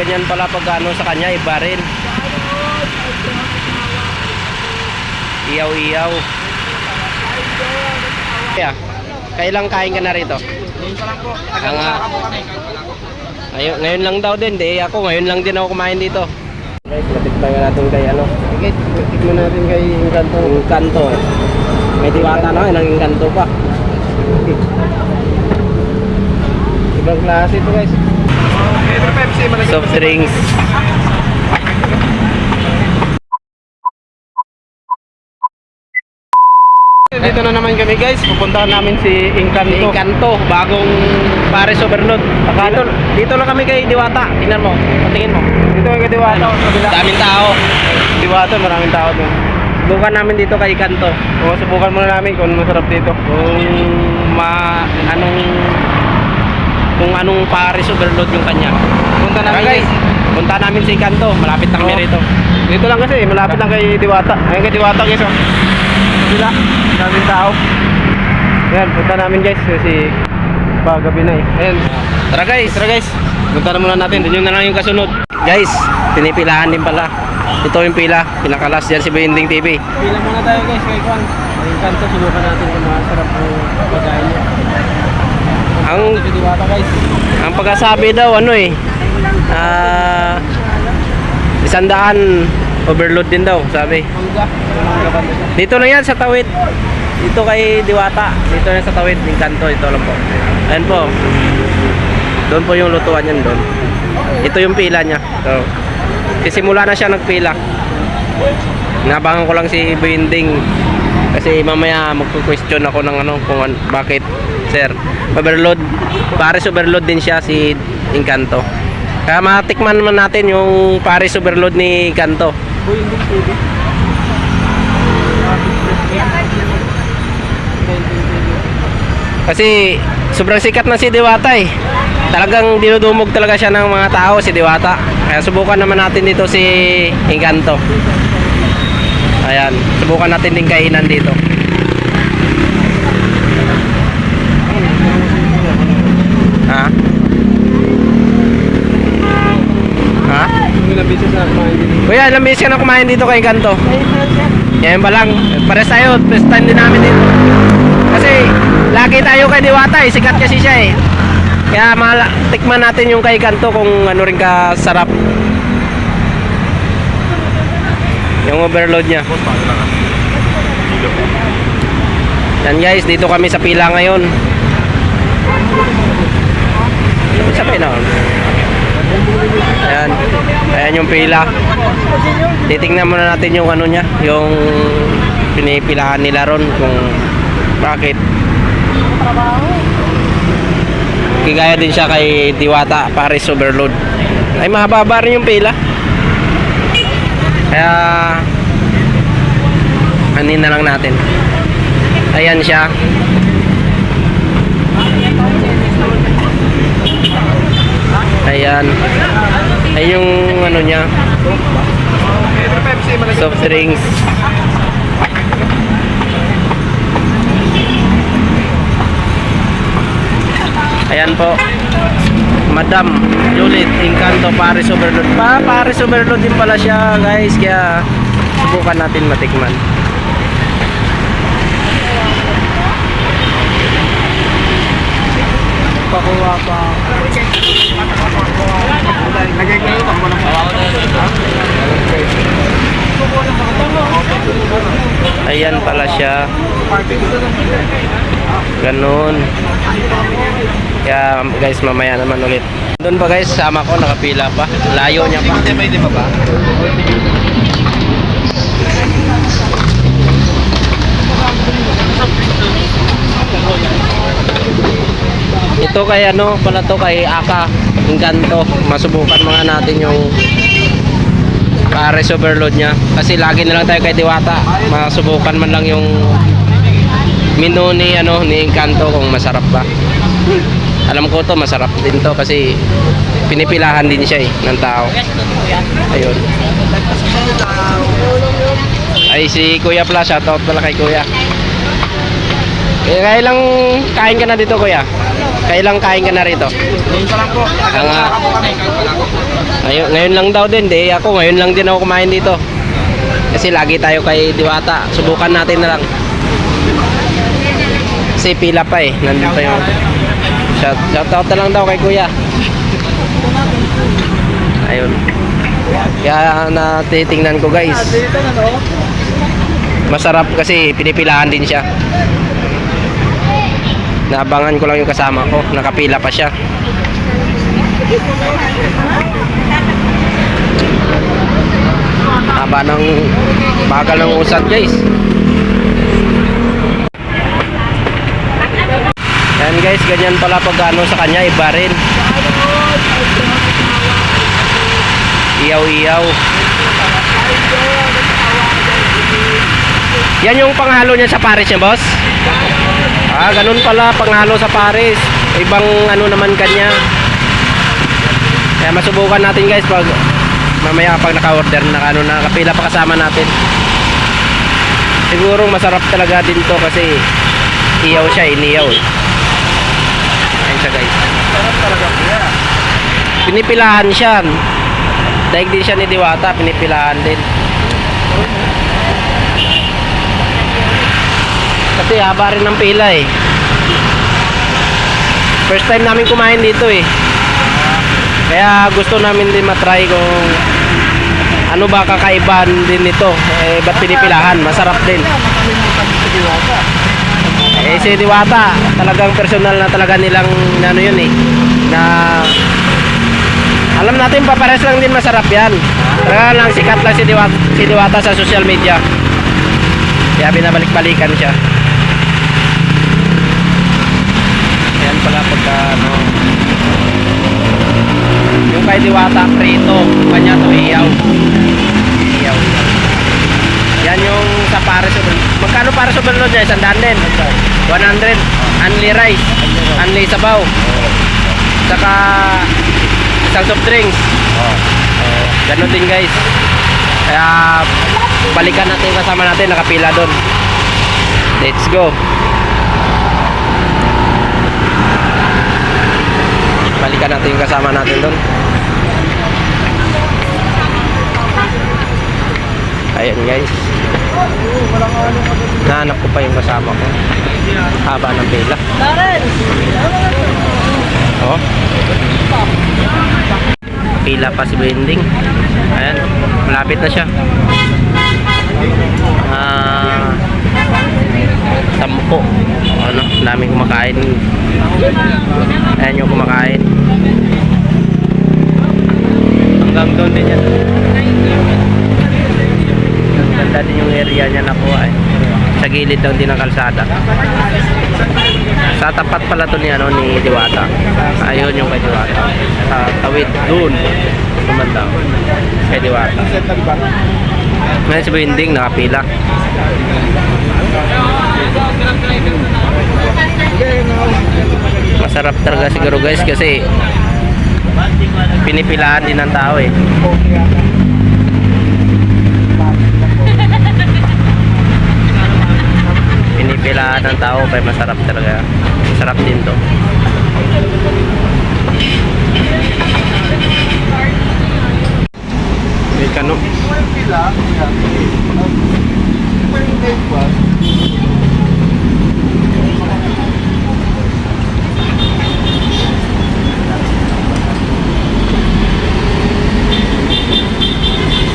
Ganyan pala pag ano sa kanya, iba rin. Iyaw-iyaw. Kaya, kailang kain ka na rito? Ngayon pa lang po. Ngayon lang daw din. Di ako, ngayon lang din ako kumain dito. Guys, natikman nga natin kay ano. Okay, tikman natin kay Encanto. Encanto. May diwata na ngayon, ang Encanto pa. Ibang klase ito guys. Pepsi, Soft drinks. Dito na naman kami guys. Pupuntahan namin si Encanto. Encanto, bagong Paris Overload. Dito lang kami kay Diwata. Tingnan mo, patingin mo. Dito ang kadiwata. Daming tao. Diwata, maraming tao doon. Subukan namin dito kay Encanto. O, subukan muna namin kung masarap dito. Kung anong Paris Overload yung kanya. Punta namin Guys, punta namin si Encanto. Malapit lang kami rito. Dito lang kasi, malapit lang kay Diwata. Ayun kay Diwata guys. Oh. Kabila, daming tao. Ayan, punta namin guys kasi pagabi na eh. Ayan. Tara guys. Punta na muna natin. Yun na lang yung kasunod. Guys, pinipilahan din pala. Ito yung pila. Pinakalas dyan si Binding TV. Pila muna tayo guys kay Kwan. Ay Encanto, subukan natin kung masarap yung pagkain niya. Ang Si Diwata guys. ang pagkasabi daw ano eh. 100 overload din daw, sabi. Mangga. Mangga ba ito? Dito lang yan sa Tawid. Dito kay Diwata. Dito yan sa Tawid, Encanto. Ito lang po. Ayan po. Doon po yung lutuan yan doon. Ito yung pila niya. So, sisimula na siya nagpila. Nabangan ko lang si Binding. Kasi mamaya magpo-question ako ng ano kung bakit sir overload. Paris Overload din siya si Encanto. Kaya matikman naman natin yung Paris Overload ni Encanto. Binding TV. Kasi sobrang sikat na si Diwata eh. Talagang dinudumog talaga siya ng mga tao si Diwata. Kaya subukan naman natin dito si Encanto. Ayan, subukan natin din kainan dito. Ha? Ha? Ilang beses na kumain dito. Kuya, ilang beses ka na kumain dito kay Encanto? Yan pa lang. Pares tayo. First time din namin dito. Kasi lagi tayo kay Diwata eh. Sikat kasi siya eh. Kaya tikman natin yung kay Encanto kung ano rin kasarap. Yung overload niya. Yan guys, dito kami sa pila ngayon. Sabay na. Ayan. Ayan yung pila. Titingnan muna natin yung ano niya, yung pinipilahan nila ron kung bakit. Kigaya din siya kay Diwata, Paris Overload. Ay mahaba rin yung pila. Kaya anin na lang natin. Ayan siya. Ayan. Ay yung ano niya. Soft drinks. Ayan po. Madam Juliet Encanto Paris Overload. Paris Overload din pala siya, guys. Kaya subukan natin matikman. Pakuha pa. Lagay ko yun. Ayan pala siya. Ganun. Kaya guys, mamaya naman ulit. Doon pa guys, sama ko, nakapila pa. Layo niya pa. Di ba ba? Ito kay ano, pala to kay Aka Encanto. Masubukan mga natin yung Paris Overload niya. Kasi lagi na lang tayo kay Diwata. Masubukan man lang yung menu ni ano ni Encanto kung masarap ba. Alam ko to masarap din to kasi pinipilahan din siya eh ng tao. Ayun. Ay si Kuya Pla, shoutout pala kay Kuya. Kailang kain ka na dito Kuya? Kailang kain ka na rito? Ngayon pa lang po. Ngayon lang daw din, ako ngayon lang din ako kumain dito. Kasi lagi tayo kay Diwata. Subukan natin na lang. Kasi pila pa eh. Nandun pa yung shout out na lang daw kay Kuya. Ayun. Kaya natitingnan ko guys. Masarap kasi pinipilahan din siya. Naabangan ko lang yung kasama ko. Nakapila pa siya. Haba ng bagal ng usad guys. Yan guys, ganyan pala pag ano sa kanya, iba rin. Iyaw-iyaw. Yan yung panghalo niya sa Paris niya, boss? Ah, ganun pala panghalo sa Paris. Ibang ano naman kanya. Kaya masubukan natin guys pag mamaya pag naka-order na ano, nakapila pa kasama natin. Siguro masarap talaga din to kasi iyaw siya, iniyaw. Ayun siya guys. Masarap talaga siya. Pinipilahan siya. Daig din siya ni Diwata, pinipilahan din. Kasi haba rin ng pila eh. First time namin kumain dito eh. Kaya gusto namin din matry kung ano ba kakaibahan din nito. Eh, ba't pinipilahan? Masarap din. Eh, si Diwata, talagang personal na talaga nilang ano yun eh. Na alam natin papares lang din masarap yan. Talaga lang sikat lang si Diwata sa social media. Kaya binabalik-balikan siya. Yan pala pagka ano, yung kay Diwata prito, kanya to iyaw. Iyaw. Yan yung sa Paris. Magkano para sa balon niya? 100 din. 100. Only rice. Only sabaw. Saka isang soft drinks. Ganun din guys. Kaya balikan natin kasama natin, nakapila doon. Let's go. Balikan natin yung kasama natin doon. Ayan guys. Nahanap ko pa yung kasama ko. Haba ng pila. Oh. Pila pa si Bending. Ayan, malapit na siya. 10. Ano, daming kumakain. Ayan yung kumakain. Hanggang doon din yan. Ganda din yung area niya na po ay. Sa gilid lang din ng kalsada. Sa tapat pala to ni ano ni Diwata. Ayun yung kay Diwata. Sa tawid doon. Kumanda. Kay Diwata. Ngayon si Binding nakapila. Masarap talaga siguro guys kasi pinipilahan din ng tao eh. Pinipilahan ng tao kaya masarap talaga. Masarap din to. May kano.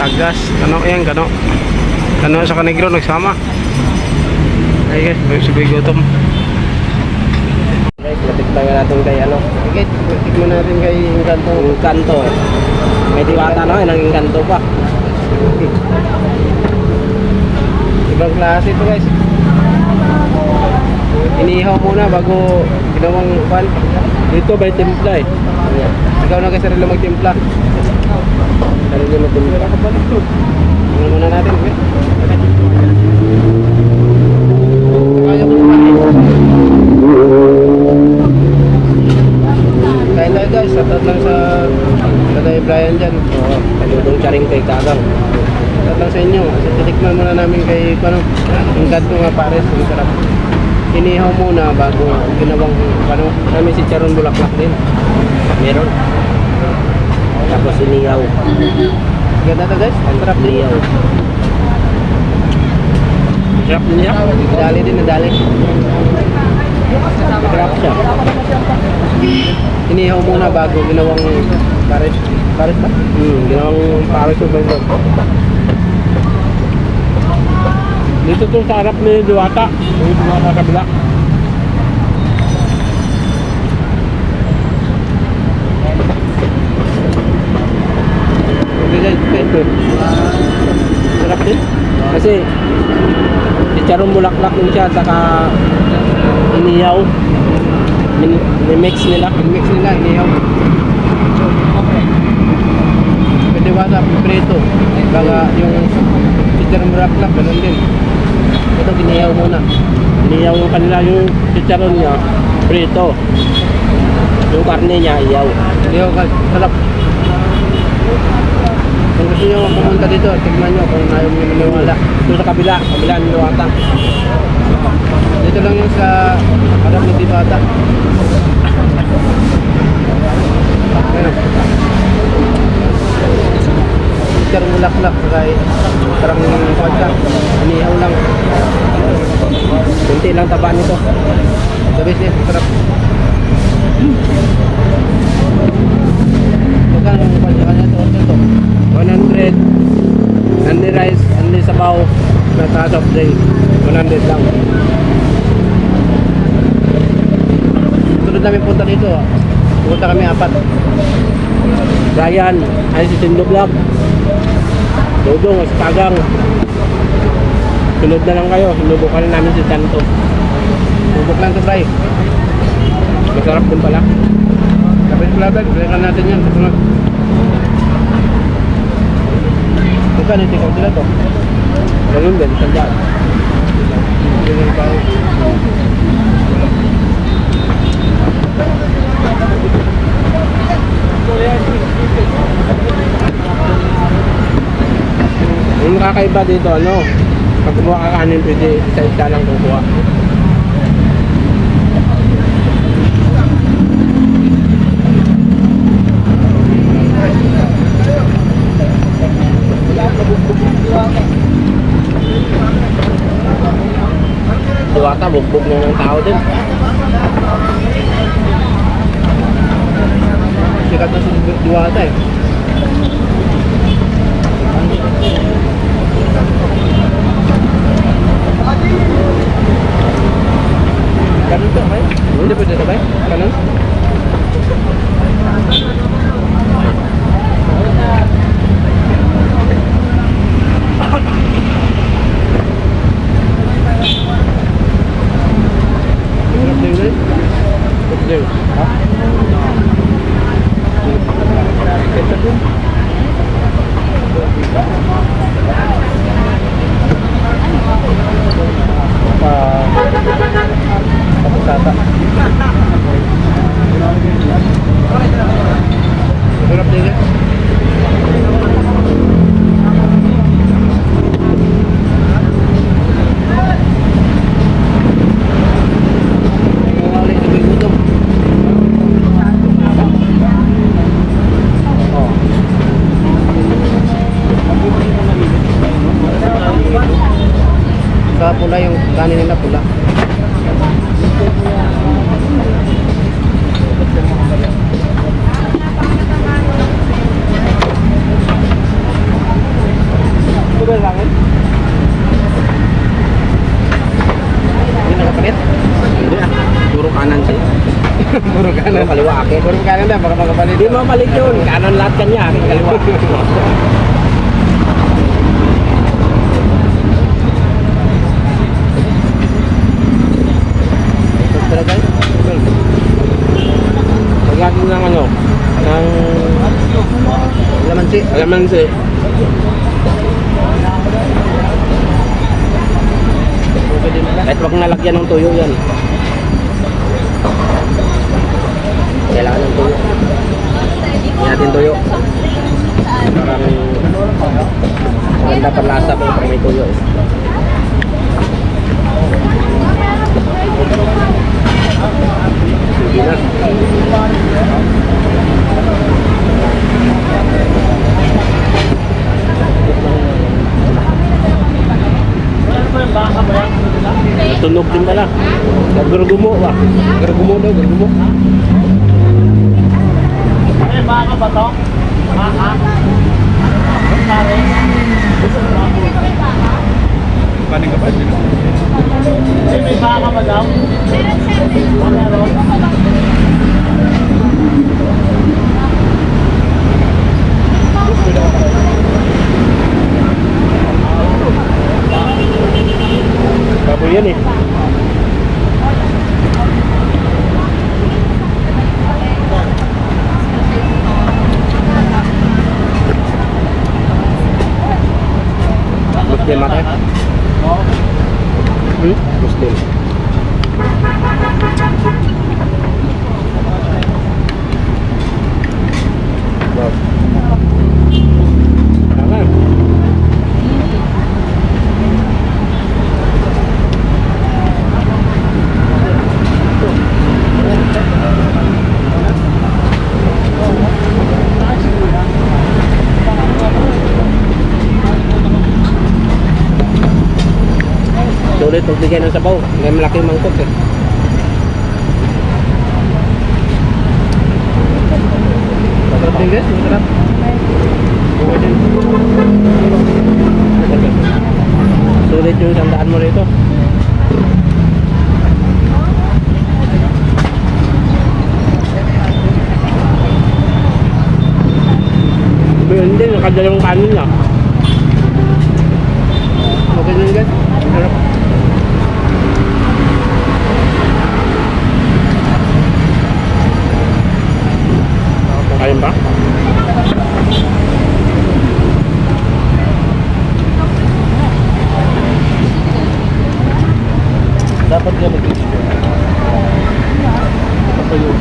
Tagas, kano yan, kano. Kano sa Kanegro nagsama. Ay guys, sabay gutom. Guys, natikman natin kay ano. Okay, tikman natin kay Encanto. Encanto eh. May Diwata na eh, nang Encanto pa. Ibang klase ito guys. Inihaw muna bago ginawang pan. Dito may timpla eh. Ikaw na kasi sarili magtimpla. Sarili magtimpla. Tingnan muna natin. Okay? Kain tayo guys, satot lang sa Tatay Brian dyan. Oo, kanudong charing kay Kagang. Satot lang sa inyo. Titikman muna namin kay yung ganto nga pares, ang sarap. Inihaw muna bago ginawang namin si Charon Bulaklak din. Meron. Tapos iniyaw. Ganda to guys. Ang sarap din. Iniyaw. Sarap din niya. Nadali din, nadali. Sarap siya. Inihaw muna bago ginawang pares. Pares ba? Ginawang pares yung bento. Dito to sa harap ni Diwata. Yung Diwata sa kabila. Okay guys, okay. Sarap din. Kasi chicharong bulaklak din siya saka iniyaw. Mix nila. Mix nila, inihaw. Pwede wata, prito. Baga yung chicharong bulaklak, ganun din. Ito ginihaw muna. Iniyaw yung kanila yung chicharon niya. Prito. Yung karne niya, iyaw. Inihaw guys, sarap. Kung gusto nyo pumunta dito, tignan nyo kung ayaw nyo maniwala. Doon sa kabila ni Diwata. Dito lang yung sa harap ni Diwata. Ayan. Chicharong bulaklak, kaya parang kwadsa. Inihaw lang. Kunti lang taba nito. The best yan, sarap. Magkano yung kwadsa kanya ito? Ito. 100. Only rice, only sabaw. Na soft drink. 100 lang. Sunod namin punta dito. Punta kami 4. Brian, ay si Tindo Vlog. Dodong, si Pagang. Sunod na lang kayo. Sinubukan na namin si Santo. Bubok lang ito, Bray. Masarap din pala. Kapit palaban, balikan natin yan. Kasunod. Magkano yung tikaw sila to? Ganun din, sandaan. Ganun pa. Yung kakaiba dito, ano? Pag kumuha ka kanin, pwede isa-isa lang kukuha. Diwata, bugbog na ng tao din. Sikat na si Diwata eh. Ganun to, okay? Hindi pwede sabay? Ganun? Hirap din guys. Hirap din. Ha? Ito din. Kapusata. Hirap din guys. Mawali sa may gutom. Oh. Sa pula yung kanin nila pula. Ito ba langit? Hindi nakapalit? Hindi ah, puro kanan siya. Puro kanan. Puro kaliwa akin. Puro kanan na, baka makapalit. Hindi mo palit yun. Kanan lahat kanya, aking kaliwa. Talaga guys. Paglating ng ano, ng Lamansi. alamansi. Okay din pala. Kahit wag nalagyan ng tuyo yan. Kailangan ng tuyo. Hindi natin tuyo. Parang maganda panlasa ko pag may tuyo eh. Sige na. din pala. Gargumo ba? Gargumo daw, gargumo. Ay, baka ba to? Baka? Pare? Paning ka pa din? May baka ba daw? Meron. Baboy yan eh. Muslim ako eh. Muslim. Wow. Tama. Sulit magbigay ng sabaw. May malaki yung mangkok eh. Masarap din guys, masarap. Okay din. Sulit yung isang daan mo rito. Hindi, nakadalawang kanin lang. Okay din guys. Masarap. Ayun ba? Dapat yan mag-video. Dapat yun.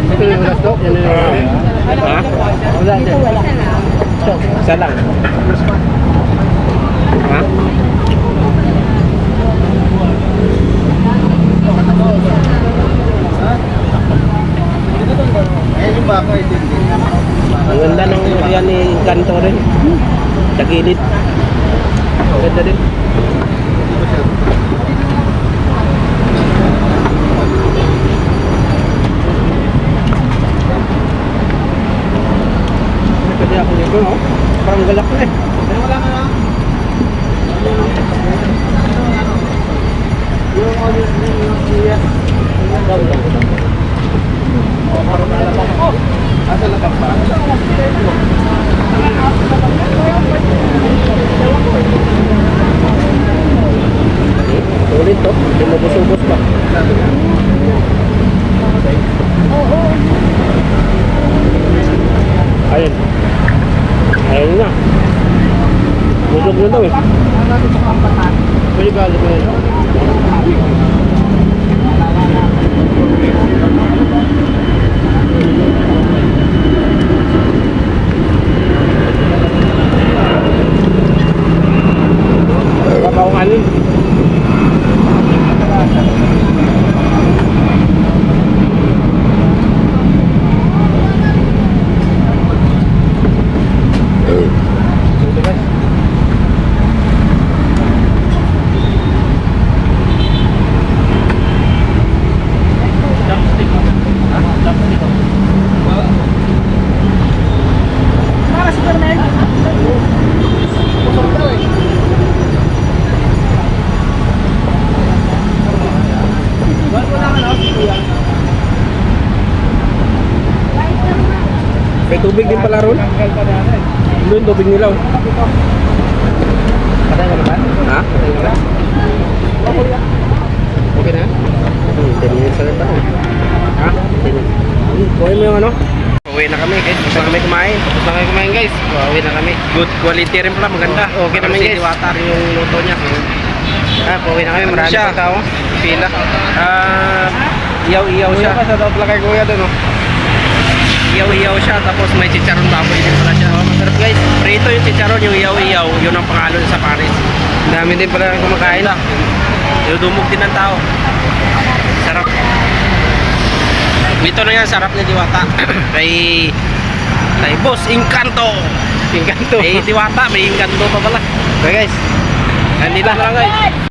Ito yung last dog? Yan yung ha? Wala din. Isa lang. Ha? Ang ganda ng yan ni Kanto rin. Sa gilid. Ang ganda din. Pwede ako nito, no? Parang galak na eh. Wala ka na. Yung audience na yung yes. Parang nalabang ko. Asa labang ba? Sulit to. Hindi mabusubos pa. Ayun. Ayun na. Busog na daw eh. Pwede ba alam mo yun? Kapawang alin. May tubig din pala ron. Doon tubig nila. Patay ka na ba? Ha? Patay ka na? Okay na? 10 minutes na rin pa. Ha? 10 minutes. Kuhin mo yung ano? Uwi na kami guys. Tapos na kami kumain. Tapos na kami kumain guys. Uwi na kami. Good quality rin pala. Maganda. Okay naman guys. Diwata rin yung luto niya. Uwi na kami. Marami pang tao. Pila. Iyaw-iyaw siya. Shoutout lang kay kuya doon. Iyaw-iyaw siya, tapos may chicharon baboy din pala siya. Masarap guys. Prito yung chicharon, yung iyaw-iyaw. Yun ang pangalan sa Paris. Dami din pala kumakain. Dumog din ng tao. Sarap. Dito na yan, sarap ni Diwata. kay Boss Encanto. Encanto. May Diwata, may Encanto pa pala. Okay guys, Nandito na lang guys.